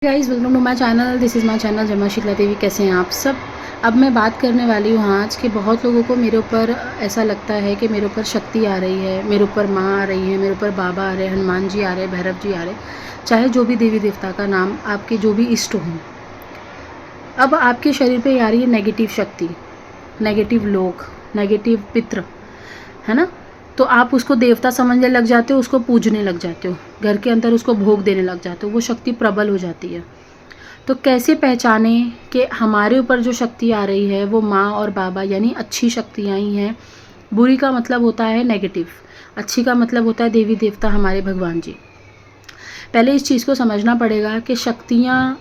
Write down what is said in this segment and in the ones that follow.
Guys welcome to my channel. This is my channel Jai Maa Sheetla देवी। कैसे हैं आप सब। अब मैं बात करने वाली हूँ आज कि बहुत लोगों को मेरे ऊपर ऐसा लगता है कि मेरे ऊपर शक्ति आ रही है, मेरे ऊपर माँ आ रही है, मेरे ऊपर बाबा आ रहे हैं, हनुमान जी आ रहे हैं, भैरव जी आ रहे हैं, चाहे जो भी देवी देवता का नाम आपके जो भी इष्ट हों। अब आपके शरीर पे आ रही है नेगेटिव शक्ति, नेगेटिव लोग, नेगेटिव पित्र, है ना। तो आप उसको देवता समझने लग जाते हो, उसको पूजने लग जाते हो, घर के अंदर उसको भोग देने लग जाते हो, वो शक्ति प्रबल हो जाती है। तो कैसे पहचाने कि हमारे ऊपर जो शक्ति आ रही है वो माँ और बाबा यानी अच्छी शक्तियाँ ही हैं। बुरी का मतलब होता है नेगेटिव, अच्छी का मतलब होता है देवी देवता हमारे भगवान जी। पहले इस चीज़ को समझना पड़ेगा कि शक्तियाँ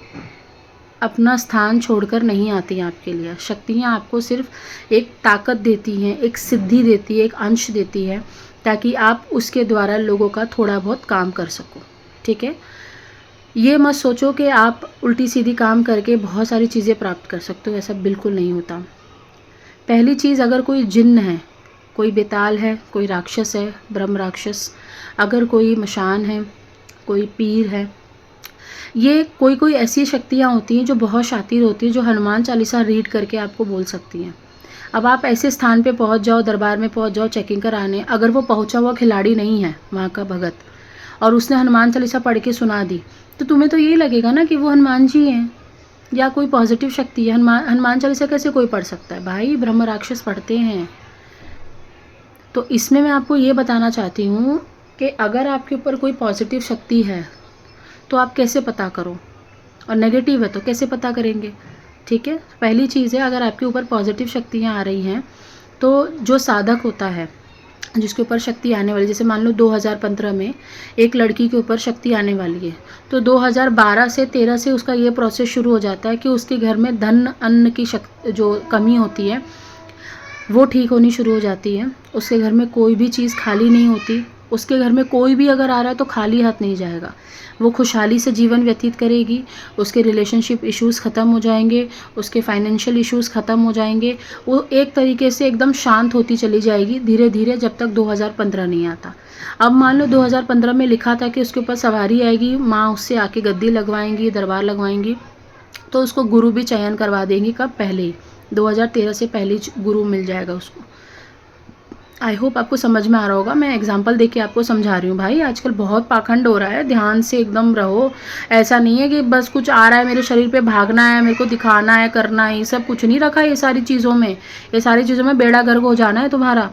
अपना स्थान छोड़कर नहीं आती हैं आपके लिए। शक्तियाँ आपको सिर्फ एक ताकत देती हैं, एक सिद्धि देती है, एक अंश देती है, ताकि आप उसके द्वारा लोगों का थोड़ा बहुत काम कर सको। ठीक है। ये मत सोचो कि आप उल्टी सीधी काम करके बहुत सारी चीज़ें प्राप्त कर सकते हो, ऐसा बिल्कुल नहीं होता। पहली चीज़, अगर कोई जिन्न है, कोई बेताल है, कोई राक्षस है, ब्रह्म राक्षस, अगर कोई मशान है, कोई पीर है, ये कोई ऐसी शक्तियाँ होती हैं जो बहुत शातिर होती हैं, जो हनुमान चालीसा रीड करके आपको बोल सकती हैं। अब आप ऐसे स्थान पे पहुंच जाओ, दरबार में पहुंच जाओ चेकिंग कराने, अगर वो पहुंचा हुआ खिलाड़ी नहीं है वहाँ का भगत और उसने हनुमान चालीसा पढ़ के सुना दी, तो तुम्हें तो यही लगेगा ना कि वो हनुमान जी हैं या कोई पॉजिटिव शक्ति है। हनुमान चालीसा कैसे कोई पढ़ सकता है भाई, ब्रह्म राक्षस पढ़ते हैं। तो इसमें मैं आपको ये बताना चाहती हूँ कि अगर आपके ऊपर कोई पॉजिटिव शक्ति है तो आप कैसे पता करो, और नेगेटिव है तो कैसे पता करेंगे। ठीक है। पहली चीज़ है, अगर आपके ऊपर पॉजिटिव शक्तियाँ आ रही हैं तो जो साधक होता है जिसके ऊपर शक्ति आने वाली, जैसे मान लो 2015 में एक लड़की के ऊपर शक्ति आने वाली है, तो 2012 से 13 से उसका ये प्रोसेस शुरू हो जाता है कि उसके घर में धन अन्न की जो कमी होती है वो ठीक होनी शुरू हो जाती है। उसके घर में कोई भी चीज़ खाली नहीं होती, उसके घर में कोई भी अगर आ रहा है तो खाली हाथ नहीं जाएगा, वो खुशहाली से जीवन व्यतीत करेगी। उसके रिलेशनशिप इश्यूज़ ख़त्म हो जाएंगे, उसके फाइनेंशियल इश्यूज़ ख़त्म हो जाएंगे, वो एक तरीके से एकदम शांत होती चली जाएगी धीरे धीरे, जब तक 2015 नहीं आता। अब मान लो 2015 में लिखा था कि उसके ऊपर सवारी आएगी, माँ उससे आके गद्दी लगवाएंगी, दरबार लगवाएंगी, तो उसको गुरु भी चयन करवा देंगी। कब? पहले ही 2013 से पहले गुरु मिल जाएगा उसको। आई होप आपको समझ में आ रहा होगा, मैं एग्जांपल देके आपको समझा रही हूँ। भाई आजकल बहुत पाखंड हो रहा है, ध्यान से एकदम रहो। ऐसा नहीं है कि बस कुछ आ रहा है मेरे शरीर पे भागना है, मेरे को दिखाना है, करना है, ये सब कुछ नहीं रखा है। ये सारी चीज़ों में बेड़ा गर्क हो जाना है तुम्हारा।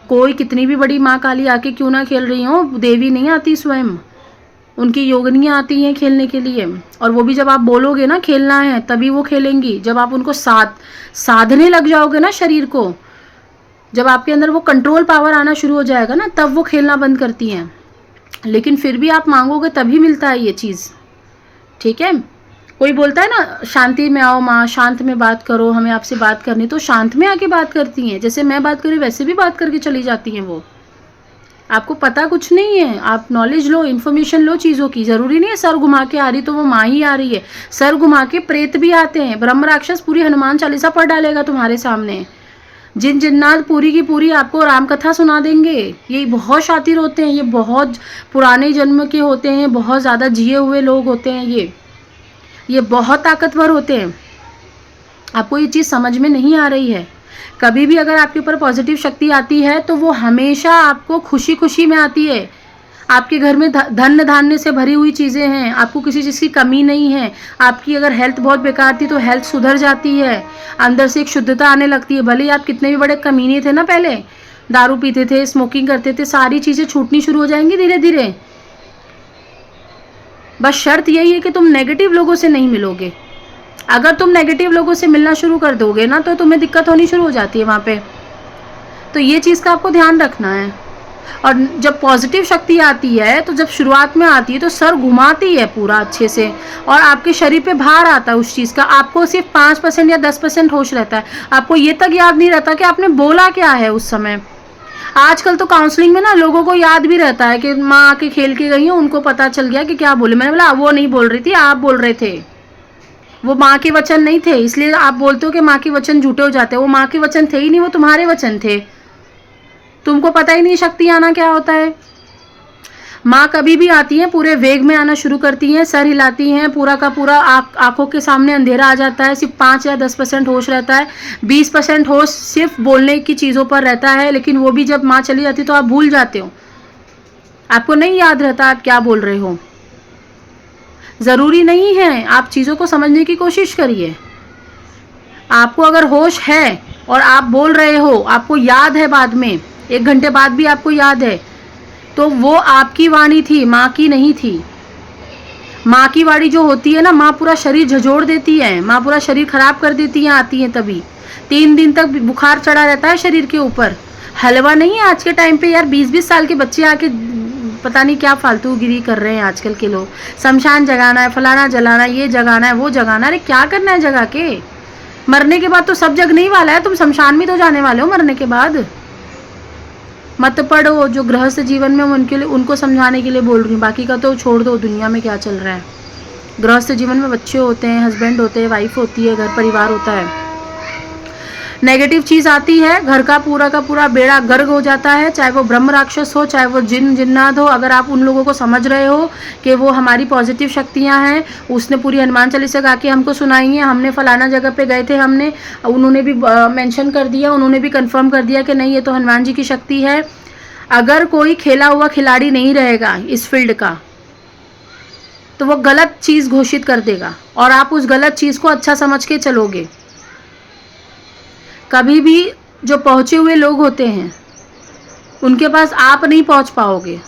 कोई कितनी भी बड़ी माँ काली आके क्यों ना खेल रही हो, देवी नहीं आती स्वयं, उनकी योगिनियाँ आती हैं खेलने के लिए। और वो भी जब आप बोलोगे ना खेलना है तभी वो खेलेंगी। जब आप उनको साधने लग जाओगे ना शरीर को, जब आपके अंदर वो कंट्रोल पावर आना शुरू हो जाएगा ना, तब वो खेलना बंद करती हैं। लेकिन फिर भी आप मांगोगे तभी मिलता है ये चीज़। ठीक है। कोई बोलता है ना शांति में आओ माँ, शांत में बात करो, हमें आपसे बात करनी, तो शांत में आके बात करती हैं। जैसे मैं बात करी वैसे भी बात करके चली जाती हैं वो। आपको पता कुछ नहीं है, आप नॉलेज लो, इन्फॉर्मेशन लो चीज़ों की। ज़रूरी नहीं है सर घुमा के आ रही तो वो माँ ही आ रही है, सर घुमा के प्रेत भी आते हैं। ब्रह्म राक्षस पूरी हनुमान चालीसा पढ़ डालेगा तुम्हारे सामने, जिन जिन्नात पूरी की पूरी आपको राम कथा सुना देंगे। ये बहुत शातिर होते हैं, ये बहुत पुराने जन्म के होते हैं, बहुत ज़्यादा जिए हुए लोग होते हैं, ये बहुत ताकतवर होते हैं। आपको ये चीज़ समझ में नहीं आ रही है। कभी भी अगर आपके ऊपर पॉजिटिव शक्ति आती है तो वो हमेशा आपको खुशी खुशी में आती है। आपके घर में धन धान्य से भरी हुई चीज़ें हैं, आपको किसी चीज़ की कमी नहीं है। आपकी अगर हेल्थ बहुत बेकार थी तो हेल्थ सुधर जाती है, अंदर से एक शुद्धता आने लगती है। भले ही आप कितने भी बड़े कमीने थे ना, पहले दारू पीते थे, स्मोकिंग करते थे, सारी चीज़ें छूटनी शुरू हो जाएंगी धीरे धीरे। बस शर्त यही है कि तुम नेगेटिव लोगों से नहीं मिलोगे। अगर तुम नेगेटिव लोगों से मिलना शुरू कर दोगे ना तो तुम्हें दिक्कत होनी शुरू हो जाती है वहाँ पे। तो ये चीज़ का आपको ध्यान रखना है। और जब पॉजिटिव शक्ति आती है तो जब शुरुआत में आती है तो सर घुमाती है पूरा अच्छे से, और आपके शरीर पे भार आता है उस चीज़ का। आपको सिर्फ 5% या 10% होश रहता है, आपको ये तक याद नहीं रहता कि आपने बोला क्या है उस समय। आजकल तो काउंसलिंग में ना लोगों को याद भी रहता है कि माँ आके खेल के गई है, उनको पता चल गया कि क्या बोले। मैंने बोला वो नहीं बोल रही थी, आप बोल रहे थे, वो माँ के वचन नहीं थे, इसलिए आप बोलते हो कि माँ के वचन झूठे हो जाते हैं। वो माँ के वचन थे ही नहीं, वो तुम्हारे वचन थे। तुमको पता ही नहीं शक्ति आना क्या होता है। माँ कभी भी आती हैं पूरे वेग में आना शुरू करती हैं, सर हिलाती हैं, पूरा का पूरा आंखों के सामने अंधेरा आ जाता है, सिर्फ 5 या 10% होश रहता है, 20% होश सिर्फ बोलने की चीज़ों पर रहता है। लेकिन वो भी जब माँ चली जाती तो आप भूल जाते हो, आपको नहीं याद रहता आप क्या बोल रहे हो। ज़रूरी नहीं है, आप चीज़ों को समझने की कोशिश करिए। आपको अगर होश है और आप बोल रहे हो, आपको याद है, बाद में 1 घंटे बाद भी आपको याद है, तो वो आपकी वाणी थी, माँ की नहीं थी। माँ की वाणी जो होती है ना, माँ पूरा शरीर झंझोड़ देती है, माँ पूरा शरीर खराब कर देती है, आती है तभी 3 दिन तक बुखार चढ़ा रहता है शरीर के ऊपर। हलवा नहीं है आज के टाइम पे यार, 20-20 साल के बच्चे आके पता नहीं क्या फालतू गिरी कर रहे हैं आजकल के लोग। शमशान जगाना है, फलाना जलाना, ये जगाना है, वो जगाना। अरे क्या करना है जगा के? मरने के बाद तो सब जगने ही वाला है, तुम शमशान में तो जाने वाले हो मरने के बाद। मत पढ़ो, जो गृहस्थ जीवन में उनके लिए, उनको समझाने के लिए बोल रही हूँ, बाकी का तो छोड़ दो, दुनिया में क्या चल रहा है। गृहस्थ जीवन में बच्चे होते हैं, हस्बैंड होते हैं, वाइफ होती है, घर परिवार होता है। नेगेटिव चीज़ आती है, घर का पूरा बेड़ा गर्क हो जाता है, चाहे वो ब्रह्म राक्षस हो, चाहे वो जिन्नात हो। अगर आप उन लोगों को समझ रहे हो कि वो हमारी पॉजिटिव शक्तियां हैं, उसने पूरी हनुमान चालीसा गा के हमको सुनाई है, हमने फलाना जगह पे गए थे, हमने उन्होंने भी मेंशन कर दिया, उन्होंने भी कंफर्म कर दिया कि नहीं ये तो हनुमान जी की शक्ति है। अगर कोई खेला हुआ खिलाड़ी नहीं रहेगा इस फील्ड का, तो वो गलत चीज़ घोषित कर देगा और आप उस गलत चीज़ को अच्छा समझ के चलोगे। कभी भी जो पहुँचे हुए लोग होते हैं उनके पास आप नहीं पहुँच पाओगे,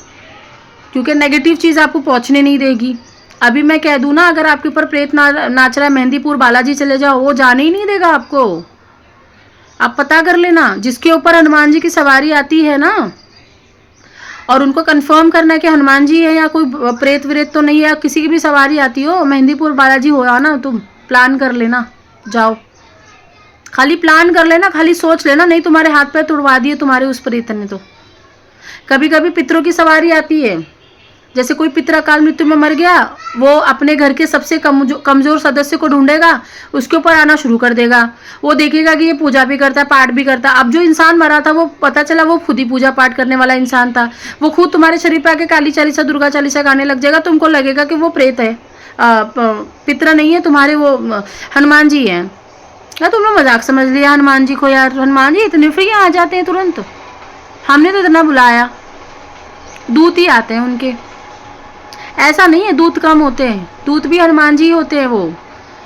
क्योंकि नेगेटिव चीज़ आपको पहुँचने नहीं देगी। अभी मैं कह दूँ ना, अगर आपके ऊपर प्रेत नाच रहा है, मेहंदीपुर बालाजी चले जाओ, वो जाने ही नहीं देगा आपको। आप पता कर लेना, जिसके ऊपर हनुमान जी की सवारी आती है ना, और उनको कंफर्म करना है कि हनुमान जी है या कोई प्रेत व्रेत तो नहीं है, या किसी की भी सवारी आती हो, मेहंदीपुर बालाजी हो ना, तुम प्लान कर लेना, जाओ। खाली प्लान कर लेना, खाली सोच लेना, नहीं तुम्हारे हाथ पैर तुड़वा दिए तुम्हारे उस प्रेत ने तो। कभी कभी पितरों की सवारी आती है, जैसे कोई पितर अकाल मृत्यु में मर गया, वो अपने घर के सबसे कमजोर सदस्य को ढूंढेगा, उसके ऊपर आना शुरू कर देगा। वो देखेगा कि ये पूजा भी करता है, पाठ भी करता है। अब जो इंसान मरा था, वो पता चला वो खुद ही पूजा पाठ करने वाला इंसान था, वो खुद तुम्हारे शरीर पे आके काली चालीसा, दुर्गा चालीसा गाने लग जाएगा। तुमको लगेगा कि वो प्रेत है, पितर नहीं है तुम्हारे, वो हनुमान जी हैं। क्या तुमने मजाक समझ लिया हनुमान जी को? यार हनुमान जी इतने फ्री आ जाते हैं तुरंत, हमने तो इतना बुलाया, दूत ही आते हैं उनके। ऐसा नहीं है दूत कम होते हैं, दूत भी हनुमान जी होते हैं वो।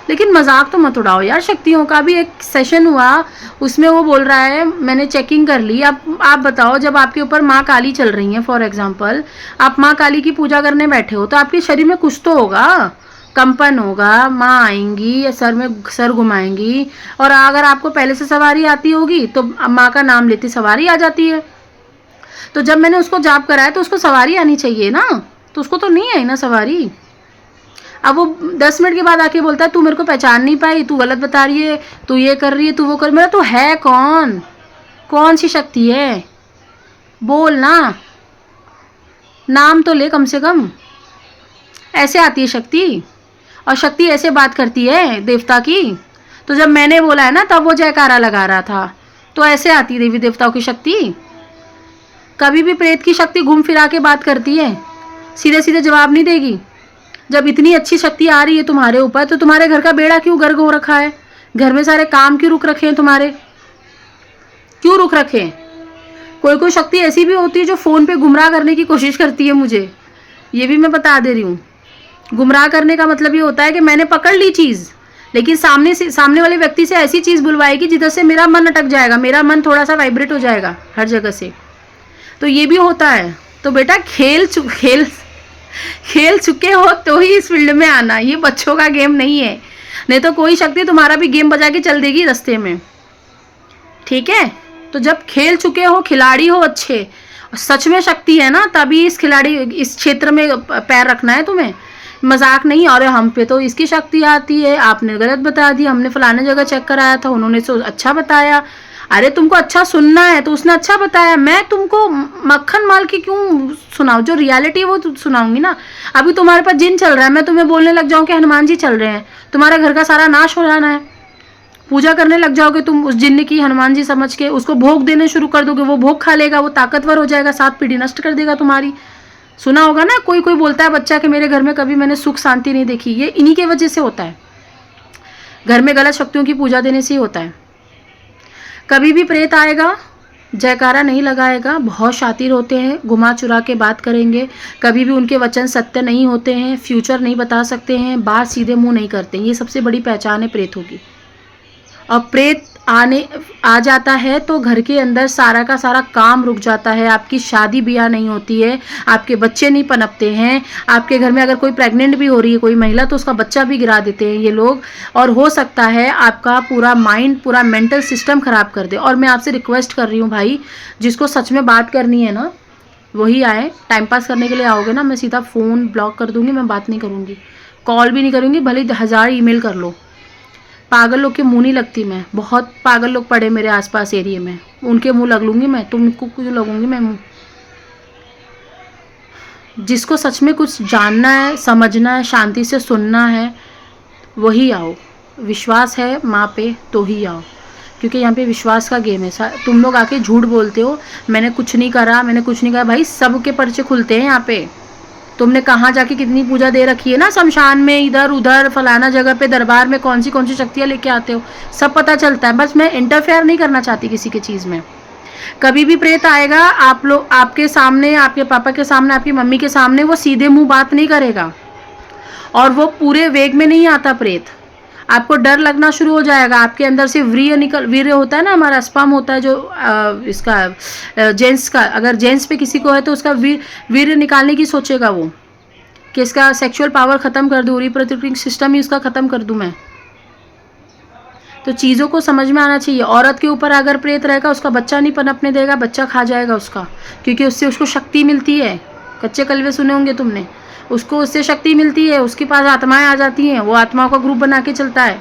लेकिन मजाक तो मत उड़ाओ यार शक्तियों का। भी एक सेशन हुआ, उसमें वो बोल रहा है, मैंने चेकिंग कर ली। अब आप बताओ, जब आपके ऊपर माँ काली चल रही है, फॉर एग्जांपल आप माँ काली की पूजा करने बैठे हो, तो आपके शरीर में कुछ तो होगा, कंपन होगा, माँ आएंगी या सर घुमाएंगी। और अगर आपको पहले से सवारी आती होगी तो माँ का नाम लेती सवारी आ जाती है। तो जब मैंने उसको जाप कराया तो उसको सवारी आनी चाहिए ना, तो उसको तो नहीं आई ना सवारी। अब वो 10 मिनट के बाद आके बोलता है, तू मेरे को पहचान नहीं पाई, तू गलत बता रही है, तू ये कर रही है, तू वो कर। मेरा तो है कौन? कौन सी शक्ति है? बोल ना, नाम तो ले कम से कम। ऐसे आती है शक्ति, और शक्ति ऐसे बात करती है देवता की। तो जब मैंने बोला है ना, तब वो जयकारा लगा रहा था। तो ऐसे आती है देवी देवताओं की शक्ति। कभी भी प्रेत की शक्ति घूम फिरा के बात करती है, सीधे सीधे जवाब नहीं देगी। जब इतनी अच्छी शक्ति आ रही है तुम्हारे ऊपर, तो तुम्हारे घर का बेड़ा क्यों गर्क हो रखा है? घर में सारे काम क्यों रुक रखे हैं तुम्हारे? क्यों रुक रखे हैं? कोई शक्ति ऐसी भी होती है जो फ़ोन पे गुमराह करने की कोशिश करती है मुझे, ये भी मैं बता दे रही हूँ। गुमराह करने का मतलब ये होता है कि मैंने पकड़ ली चीज़, लेकिन सामने वाले व्यक्ति से ऐसी चीज़ बुलवाएगी जिधर से मेरा मन अटक जाएगा, मेरा मन थोड़ा सा वाइब्रेट हो जाएगा हर जगह से। तो ये भी होता है। तो बेटा खेल चुके हो तो ही इस फील्ड में आना, ये बच्चों का गेम नहीं है। नहीं तो कोई शक्ति तुम्हारा भी गेम बजा के चल देगी रास्ते में, ठीक है? तो जब खेल चुके हो, खिलाड़ी हो अच्छे, सच में शक्ति है ना, तभी इस क्षेत्र में पैर रखना है तुम्हें, मजाक नहीं। और हम पे तो इसकी शक्ति आती है, आपने गलत बता दिया, हमने फलाने जगह चेक कराया था, उन्होंने तो अच्छा बताया। अरे तुमको अच्छा सुनना है तो उसने अच्छा बताया, मैं तुमको मक्खन माल के क्यों सुनाऊं? जो रियलिटी है वो सुनाऊंगी ना। अभी तुम्हारे पास जिन चल रहा है, मैं तुम्हें बोलने लग जाऊं कि हनुमान जी चल रहे हैं, तुम्हारा घर का सारा नाश हो जाना है। पूजा करने लग जाओगे तुम उस जिन्न की, हनुमान जी समझ के उसको भोग देने शुरू कर दोगे, वो भोग खा लेगा, वो ताकतवर हो जाएगा, 7 पीढ़ी नष्ट कर देगा तुम्हारी। सुना होगा ना, कोई कोई बोलता है बच्चा कि मेरे घर में कभी मैंने सुख शांति नहीं देखी। ये इन्हीं के वजह से होता है, घर में गलत शक्तियों की पूजा देने से ही होता है। कभी भी प्रेत आएगा जयकारा नहीं लगाएगा, बहुत शातिर होते हैं, घुमा चुरा के बात करेंगे, कभी भी उनके वचन सत्य नहीं होते हैं, फ्यूचर नहीं बता सकते हैं, बात सीधे मुंह नहीं करते। ये सबसे बड़ी पहचान है प्रेतों की। और प्रेत आ जाता है तो घर के अंदर सारा का सारा काम रुक जाता है, आपकी शादी ब्याह नहीं होती है, आपके बच्चे नहीं पनपते हैं, आपके घर में अगर कोई प्रेग्नेंट भी हो रही है कोई महिला तो उसका बच्चा भी गिरा देते हैं ये लोग। और हो सकता है आपका पूरा माइंड, पूरा मेंटल सिस्टम खराब कर दे। और मैं आपसे रिक्वेस्ट कर रही हूँ भाई, जिसको सच में बात करनी है ना वही आए। टाइम पास करने के लिए आओगे ना, मैं सीधा फ़ोन ब्लॉक कर दूंगी, मैं बात नहीं करूँगी, कॉल भी नहीं करूँगी, भले 1000 ईमेल कर लो। पागल लोग के मुंह नहीं लगती मैं, बहुत पागल लोग पड़े मेरे आसपास एरिया में, उनके मुंह लग लूँगी मैं, तुमको क्यों लगूंगी मैं मुंह। जिसको सच में कुछ जानना है, समझना है, शांति से सुनना है, वही आओ। विश्वास है माँ पे तो ही आओ, क्योंकि यहाँ पे विश्वास का गेम है। तुम लोग आके झूठ बोलते हो, मैंने कुछ नहीं करा, मैंने कुछ नहीं करा। भाई सबके पर्चे खुलते हैं यहाँ पे। तुमने कहाँ जाके कितनी पूजा दे रखी है ना, शमशान में, इधर उधर, फलाना जगह पे, दरबार में कौन सी शक्तियाँ लेके आते हो, सब पता चलता है। बस मैं इंटरफेयर नहीं करना चाहती किसी की चीज़ में। कभी भी प्रेत आएगा, आप लोग आपके सामने, आपके पापा के सामने, आपकी मम्मी के सामने, वो सीधे मुंह बात नहीं करेगा। और वो पूरे वेग में नहीं आता प्रेत। आपको डर लगना शुरू हो जाएगा, आपके अंदर से वीर्य होता है ना, हमारा स्पर्म होता है जो इसका जेंट्स का, अगर जेंट्स पे किसी को है तो उसका वीर्य निकालने की सोचेगा वो, कि इसका सेक्सुअल पावर ख़त्म कर दूँ, रिप्रोडक्टिव सिस्टम ही उसका ख़त्म कर दूँ मैं। तो चीज़ों को समझ में आना चाहिए। औरत के ऊपर अगर प्रेत रहेगा, उसका बच्चा नहीं पनपने देगा, बच्चा खा जाएगा उसका, क्योंकि उससे उसको शक्ति मिलती है। कच्चे कलवे सुने होंगे तुमने, उसको उससे शक्ति मिलती है, उसके पास आत्माएं आ जाती हैं, वो आत्माओं का ग्रुप बना के चलता है।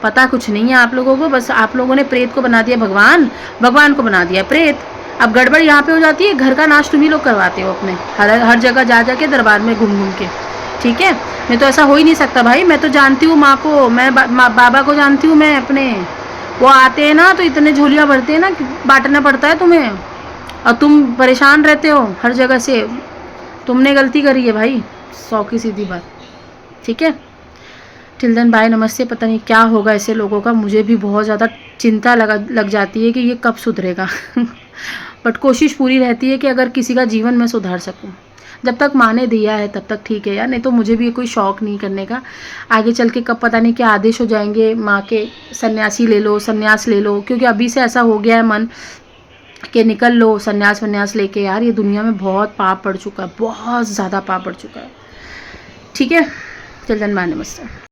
पता कुछ नहीं है आप लोगों को, बस आप लोगों ने प्रेत को बना दिया भगवान, भगवान को बना दिया प्रेत। अब गड़बड़ यहाँ पे हो जाती है, घर का नाश तुम ही लोग करवाते हो अपने, हर जगह जा जा के दरबार में घूम घूम के। ठीक है, मैं तो ऐसा हो ही नहीं सकता भाई। मैं तो जानती हूँ माँ को, मैं बाबा को जानती हूँ मैं अपने। वो आते हैं ना तो इतने झोलियाँ भरते हैं ना, बांटना पड़ता है तुम्हें, और तुम परेशान रहते हो हर जगह से। तुमने गलती करी है भाई, 100 की सीधी बात। ठीक है, टिल देन बाय, नमस्ते। पता नहीं क्या होगा ऐसे लोगों का, मुझे भी बहुत ज़्यादा चिंता लग जाती है कि ये कब सुधरेगा बट कोशिश पूरी रहती है कि अगर किसी का जीवन मैं सुधार सकूं। जब तक माँ ने दिया है तब तक ठीक है यार, नहीं तो मुझे भी कोई शौक़ नहीं करने का। आगे चल के कब पता नहीं क्या आदेश हो जाएंगे माँ के, सन्यासी ले लो, सन्यास ले लो, क्योंकि अभी से ऐसा हो गया है मन कि निकल लो सन्यास वन्यास लेके। यार ये दुनिया में बहुत पाप पड़ चुका है, बहुत ज़्यादा पाप पड़ चुका है। ठीक है, टिल देन बाय, नमस्ते।